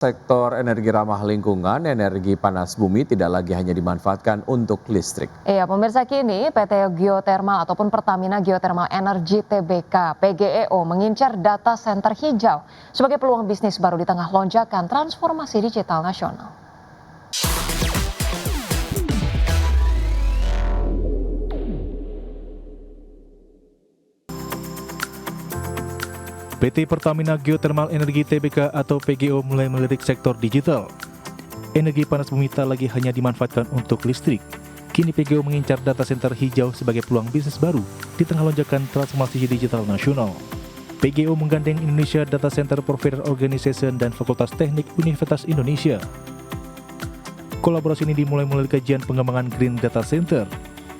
Sektor energi ramah lingkungan, energi panas bumi tidak lagi hanya dimanfaatkan untuk listrik. Iya, pemirsa, kini PT Geothermal ataupun Pertamina Geothermal Energy Tbk (PGEO) mengincar data center hijau sebagai peluang bisnis baru di tengah lonjakan transformasi digital nasional. PT Pertamina Geothermal Energy Tbk atau PGO mulai melirik sektor digital. Energi panas bumi tak lagi hanya dimanfaatkan untuk listrik. Kini PGO mengincar data center hijau sebagai peluang bisnis baru di tengah lonjakan transformasi digital nasional. PGO menggandeng Indonesia Data Center Provider Organization dan Fakultas Teknik Universitas Indonesia. Kolaborasi ini dimulai melalui kajian pengembangan Green Data Center.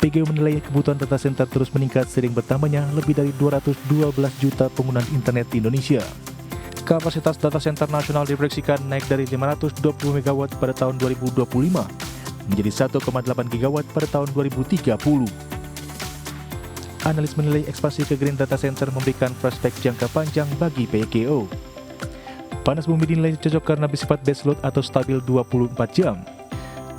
PGO menilai kebutuhan data center terus meningkat seiring bertambahnya lebih dari 212 juta penggunaan internet di Indonesia. Kapasitas data center nasional diproyeksikan naik dari 520 MW pada tahun 2025 menjadi 1,8 GW pada tahun 2030. Analis menilai ekspansi ke Green Data Center memberikan prospek jangka panjang bagi PGO. Panas bumi dinilai cocok karena bersifat baseload atau stabil 24 jam.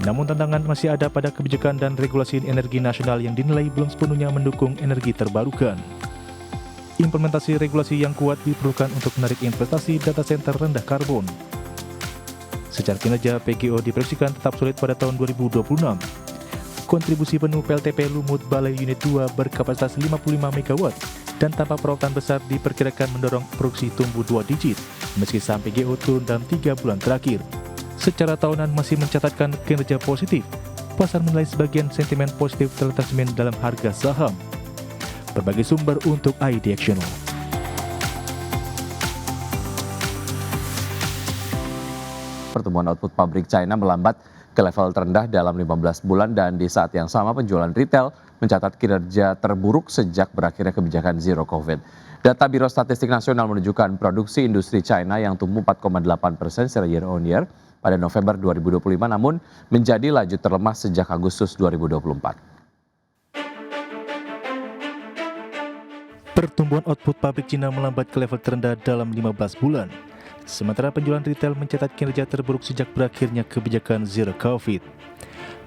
Namun tantangan masih ada pada kebijakan dan regulasi energi nasional yang dinilai belum sepenuhnya mendukung energi terbarukan. Implementasi regulasi yang kuat diperlukan untuk menarik investasi data center rendah karbon. Secara kinerja, PGO diproyeksikan tetap sulit pada tahun 2026. Kontribusi penuh PLTP Lumut Balai Unit 2 berkapasitas 55 MW dan tanpa perawatan besar diperkirakan mendorong produksi tumbuh 2 digit, meski saham PGO turun dalam 3 bulan terakhir. Secara tahunan masih mencatatkan kinerja positif. Pasar menilai sebagian sentimen positif terletak dalam harga saham. Berbagai sumber untuk iDirectional. Pertumbuhan output pabrik China melambat ke level terendah dalam 15 bulan dan di saat yang sama penjualan retail mencatat kinerja terburuk sejak berakhirnya kebijakan Zero Covid. Data Biro Statistik Nasional menunjukkan produksi industri China yang tumbuh 4,8% secara year on year pada November 2025 namun menjadi laju terlemah sejak Agustus 2024. Pertumbuhan output pabrik Cina melambat ke level terendah dalam 15 bulan. Sementara penjualan retail mencatat kinerja terburuk sejak berakhirnya kebijakan Zero Covid.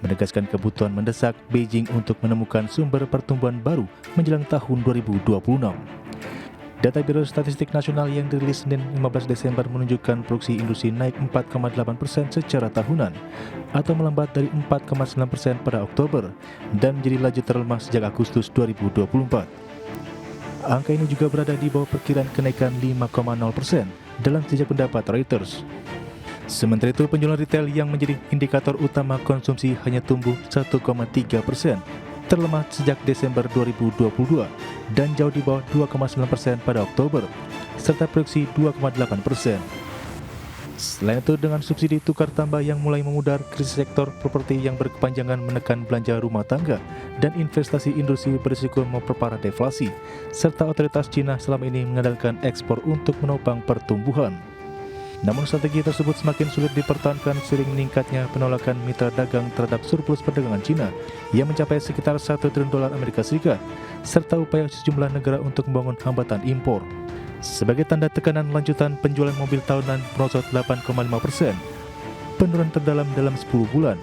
Menegaskan kebutuhan mendesak Beijing untuk menemukan sumber pertumbuhan baru menjelang tahun 2026. Data Biro Statistik Nasional yang dirilis Senin 15 Desember menunjukkan produksi industri naik 4,8% secara tahunan atau melambat dari 4,9% pada Oktober dan menjadi laju terlemah sejak Agustus 2024. Angka ini juga berada di bawah perkiraan kenaikan 5,0% dalam jejak pendapat Reuters. Sementara itu, penjualan retail yang menjadi indikator utama konsumsi hanya tumbuh 1,3%, terlemah sejak Desember 2022 dan jauh di bawah 2,9% pada Oktober, serta proyeksi 2,8%. Selain itu, dengan subsidi tukar tambah yang mulai memudar, krisis sektor properti yang berkepanjangan menekan belanja rumah tangga dan investasi industri berisiko memperparah deflasi, serta otoritas Cina selama ini mengandalkan ekspor untuk menopang pertumbuhan. Namun strategi tersebut semakin sulit dipertahankan seiring meningkatnya penolakan mitra dagang terhadap surplus perdagangan Cina yang mencapai sekitar $1 triliun Amerika Serikat, serta upaya sejumlah negara untuk membangun hambatan impor. Sebagai tanda tekanan lanjutan, penjualan mobil tahunan merosot 8,5%, penurunan terdalam dalam 10 bulan,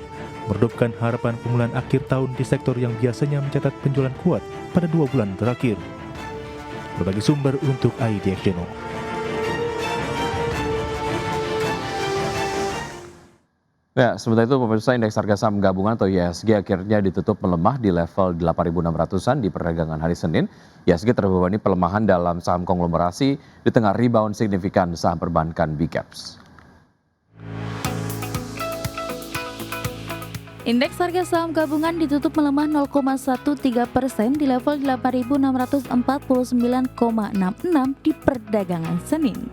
meredupkan harapan pemulihan akhir tahun di sektor yang biasanya mencatat penjualan kuat pada 2 bulan terakhir. Berbagai sumber untuk iDirectional. Ya, sementara itu pemirsa indeks harga saham gabungan atau IHSG akhirnya ditutup melemah di level 8.600-an di perdagangan hari Senin. IHSG terbebani pelemahan dalam saham konglomerasi di tengah rebound signifikan saham perbankan Big Caps. Indeks harga saham gabungan ditutup melemah 0,13% di level 8.649,66 di perdagangan Senin.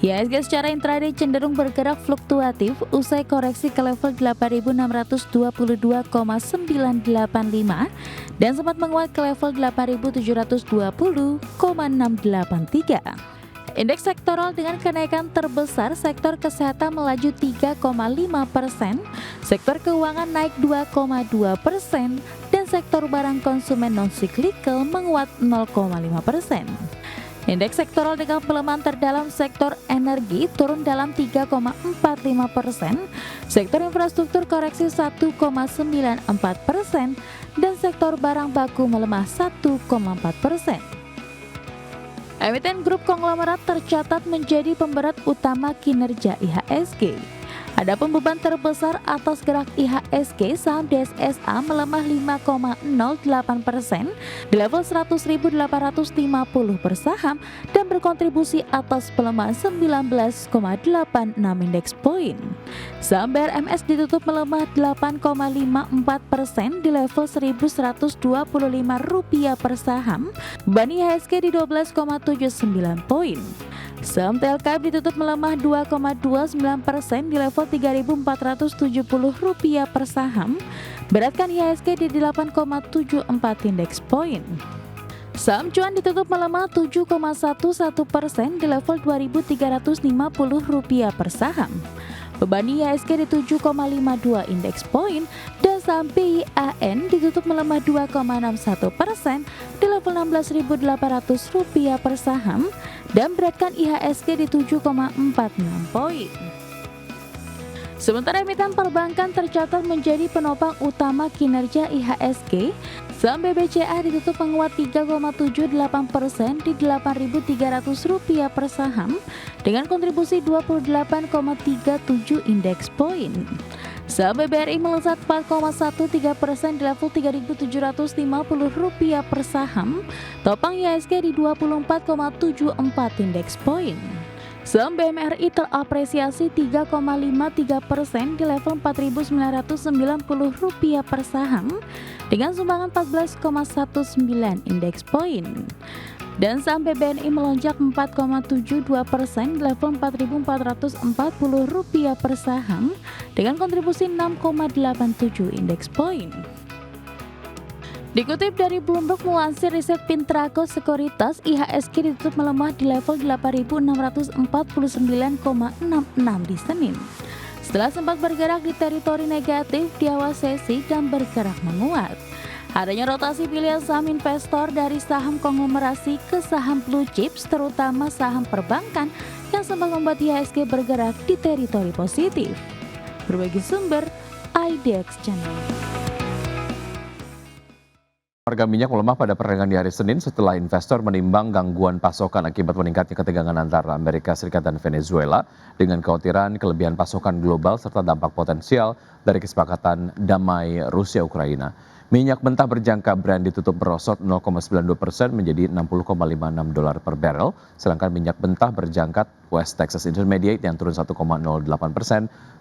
IHSG secara intraday cenderung bergerak fluktuatif usai koreksi ke level 8.622,985 dan sempat menguat ke level 8.720,683. Indeks sektoral dengan kenaikan terbesar sektor kesehatan melaju 3,5%, sektor keuangan naik 2,2%, dan sektor barang konsumen non-cyclical menguat 0,5%. Indeks sektoral dengan pelemahan terdalam sektor energi turun dalam 3,45%, sektor infrastruktur koreksi 1,94%, dan sektor barang baku melemah 1,4%. Emiten grup konglomerat tercatat menjadi pemberat utama kinerja IHSG. Adapun beban terbesar atas gerak IHSG, saham DSSA melemah 5,08% di level 100.850 per saham dan berkontribusi atas pelemahan 19,86 indeks poin. Saham BRMS ditutup melemah 8,54% di level Rp1.125 per saham, beban IHSG di 12,79 poin. Saham TLKM ditutup melemah 2,29% di level Rp3.470 per saham, beratkan IHSG di 8,74 indeks poin. Saham cuan ditutup melemah 7,11% di level Rp2.350 per saham. Beban IHSG di 7,52 indeks poin dan saham PIAN ditutup melemah 2,61% di level Rp16.800 per saham dan beratkan IHSG di 7,46 poin. Sementara emiten perbankan tercatat menjadi penopang utama kinerja IHSG. Saham BBCA ditutup menguat 3,78% di Rp8.300 per saham dengan kontribusi 28,37 indeks poin. Saham BBRI melesat 4,13% di level Rp3.750 per saham, topang IHSG di 24,74 indeks poin. Saham BMRI terapresiasi 3,53% di level Rp4.990 per saham dengan sumbangan 14,19 indeks poin. Dan saham BBNI melonjak 4,72% di level Rp4.440 per saham dengan kontribusi 6,87 indeks poin. Dikutip dari Bloomberg melansir riset Pintraco Sekuritas, IHSG ditutup melemah di level 8.649,66 di Senin. Setelah sempat bergerak di teritori negatif di awal sesi dan bergerak menguat. Adanya rotasi pilihan saham investor dari saham konglomerasi ke saham blue chips, terutama saham perbankan yang sempat membuat IHSG bergerak di teritori positif. Berbagi sumber, IDX Channel. Harga minyak melemah pada perdagangan di hari Senin setelah investor menimbang gangguan pasokan akibat meningkatnya ketegangan antara Amerika Serikat dan Venezuela dengan kekhawatiran kelebihan pasokan global serta dampak potensial dari kesepakatan damai Rusia-Ukraina. Minyak mentah berjangka Brent ditutup merosot 0,92% menjadi $60,56 per barrel, sedangkan minyak mentah berjangkat West Texas Intermediate yang turun 1,08%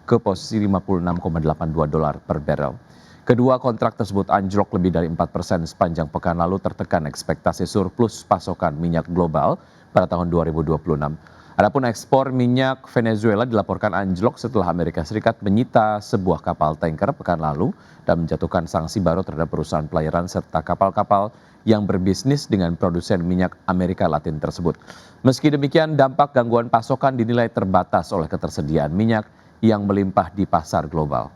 ke posisi $56,82 per barrel. Kedua kontrak tersebut anjlok lebih dari 4% sepanjang pekan lalu tertekan ekspektasi surplus pasokan minyak global pada tahun 2026. Adapun ekspor minyak Venezuela dilaporkan anjlok setelah Amerika Serikat menyita sebuah kapal tanker pekan lalu dan menjatuhkan sanksi baru terhadap perusahaan pelayaran serta kapal-kapal yang berbisnis dengan produsen minyak Amerika Latin tersebut. Meski demikian, dampak gangguan pasokan dinilai terbatas oleh ketersediaan minyak yang melimpah di pasar global.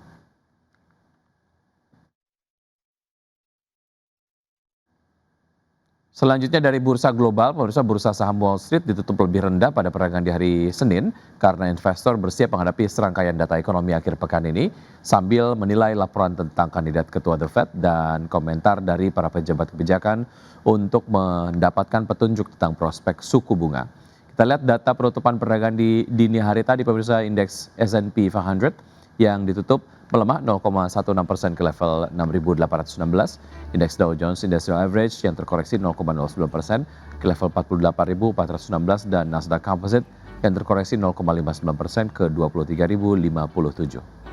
Selanjutnya dari bursa global, pemirsa, bursa saham Wall Street ditutup lebih rendah pada perdagangan di hari Senin karena investor bersiap menghadapi serangkaian data ekonomi akhir pekan ini sambil menilai laporan tentang kandidat ketua The Fed dan komentar dari para pejabat kebijakan untuk mendapatkan petunjuk tentang prospek suku bunga. Kita lihat data penutupan perdagangan di dini hari tadi, pemirsa. Indeks S&P 500 yang ditutup melemah 0,16% ke level 6.816. Indeks Dow Jones Industrial Average yang terkoreksi 0,09% ke level 48.416 dan Nasdaq Composite yang terkoreksi 0,59% ke 23.057.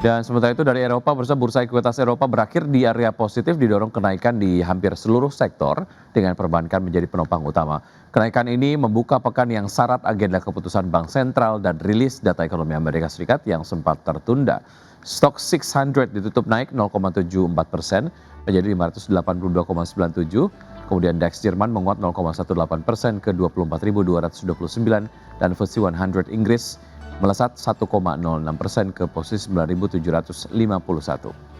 Dan sementara itu dari Eropa, bursa ekuitas Eropa berakhir di area positif didorong kenaikan di hampir seluruh sektor dengan perbankan menjadi penopang utama. Kenaikan ini membuka pekan yang syarat agenda keputusan Bank Sentral dan rilis data ekonomi Amerika Serikat yang sempat tertunda. Stock 600 ditutup naik 0,74% menjadi 582,97. Kemudian DAX Jerman menguat 0,18% ke 24.229 dan FTSE 100 Inggris melesat 1,06% ke posisi 9.751.